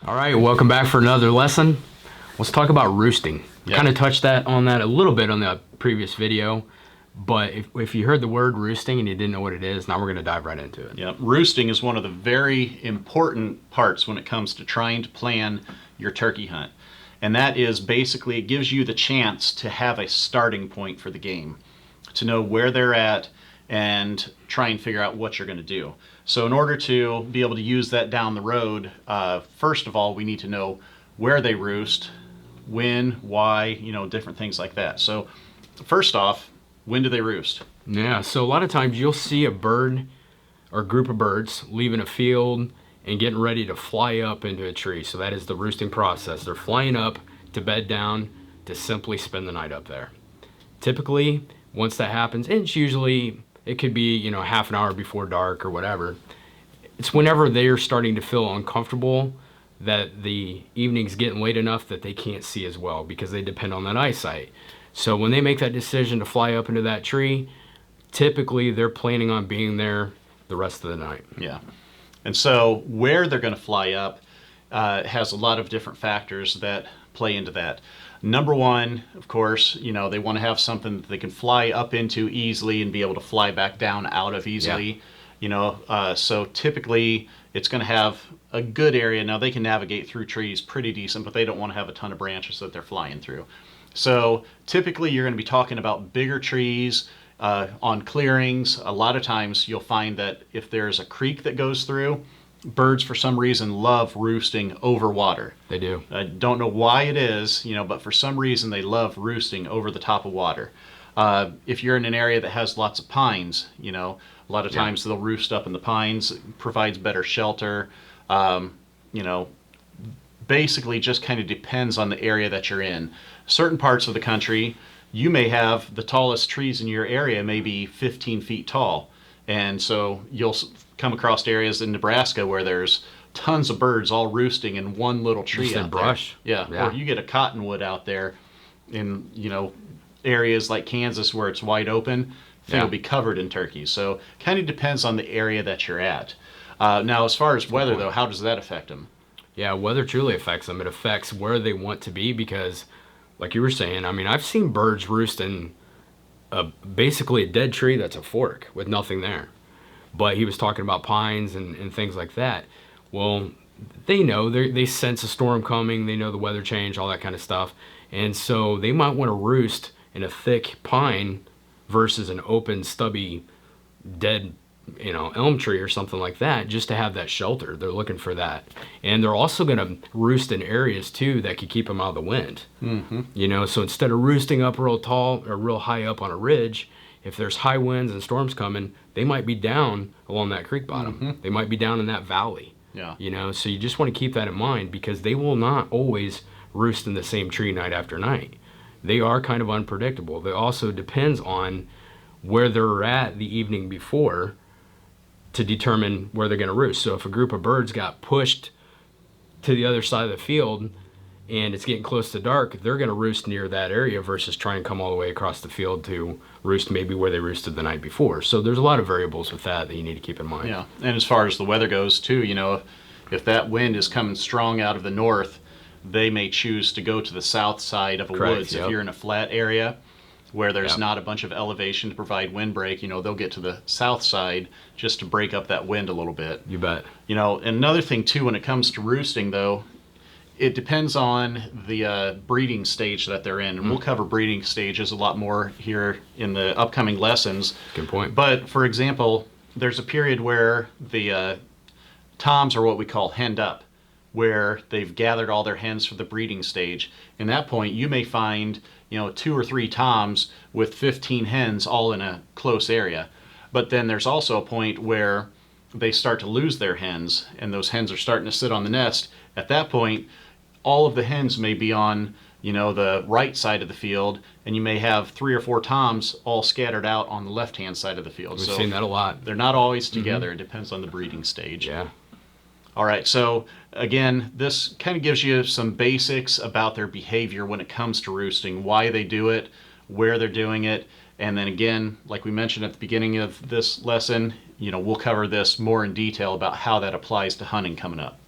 All right, welcome back for another lesson. Let's talk about roosting. We kind of touched on that a little bit on the previous video, but if you heard the word roosting and you didn't know what it is, now we're going to dive right into it. Yeah, roosting is one of the very important parts when it comes to trying to plan your turkey hunt. And that is basically, it gives you the chance to have a starting point for the game, to know where they're at and try and figure out what you're going to do. So in order to be able to use that down the road, first of all, we need to know where they roost, when, why, different things like that. So first off, when do they roost? Yeah, so a lot of times you'll see a bird or group of birds leaving a field and getting ready to fly up into a tree. So that is the roosting process. They're flying up to bed down to simply spend the night up there. Typically, once that happens, and it's usually, it could be, half an hour before dark or whatever. It's whenever they're starting to feel uncomfortable that the evening's getting late enough that they can't see as well because they depend on that eyesight. So when they make that decision to fly up into that tree, typically they're planning on being there the rest of the night. Yeah. And so where they're going to fly up has a lot of different factors that play into that. Number one, of course, they want to have something that they can fly up into easily and be able to fly back down out of easily. Yeah. So typically it's going to have a good area. Now they can navigate through trees pretty decent, but they don't want to have a ton of branches that they're flying through. So typically you're going to be talking about bigger trees on clearings. A lot of times you'll find that if there's a creek that goes through, birds for some reason love roosting over water. They do. I don't know why it is, but for some reason they love roosting over the top of water. If you're in an area that has lots of pines, a lot of times they'll roost up in the pines. It provides better shelter. Basically just kind of depends on the area that you're in. Certain parts of the country, you may have the tallest trees in your area may be 15 feet tall. And so you'll come across areas in Nebraska where there's tons of birds all roosting in one little tree just out brush. there. Yeah. Or you get a cottonwood out there in, areas like Kansas where it's wide open, it'll be covered in turkeys. So kind of depends on the area that you're at. Now, as far as weather, though, how does that affect them? Yeah, weather truly affects them. It affects where they want to be because, like you were saying, I've seen birds roost in basically a dead tree that's a fork with nothing there. But he was talking about pines and things like that. Well, they know, they sense a storm coming, they know the weather change, all that kind of stuff. And so they might want to roost in a thick pine versus an open, stubby, dead, elm tree or something like that, just to have that shelter. They're looking for that. And they're also going to roost in areas too that could keep them out of the wind. Mm-hmm. So instead of roosting up real tall or real high up on a ridge, if there's high winds and storms coming, they might be down along that creek bottom. Mm-hmm. They might be down in that valley. Yeah. So you just want to keep that in mind because they will not always roost in the same tree night after night. They are kind of unpredictable. It also depends on where they're at the evening before to determine where they're going to roost. So if a group of birds got pushed to the other side of the field and it's getting close to dark, they're going to roost near that area versus try and come all the way across the field to roost maybe where they roosted the night before. So there's a lot of variables with that you need to keep in mind. Yeah, and as far as the weather goes too, if that wind is coming strong out of the north, they may choose to go to the south side of a woods. If you're in a flat area where there's not a bunch of elevation to provide windbreak, they'll get to the south side just to break up that wind a little bit. You bet. And another thing too, when it comes to roosting though, it depends on the breeding stage that they're in. And we'll cover breeding stages a lot more here in the upcoming lessons. Good point. But for example, there's a period where the toms are what we call henned up, where they've gathered all their hens for the breeding stage. In that point, you may find 2 or 3 toms with 15 hens all in a close area. But then there's also a point where they start to lose their hens and those hens are starting to sit on the nest. At that point, all of the hens may be on the right side of the field, and you may have 3 or 4 toms all scattered out on the left-hand side of the field. We've seen that a lot. They're not always together. It depends on the breeding stage. Yeah. All right, so again, this kind of gives you some basics about their behavior when it comes to roosting, why they do it, where they're doing it, and then again, like we mentioned at the beginning of this lesson, we'll cover this more in detail about how that applies to hunting coming up.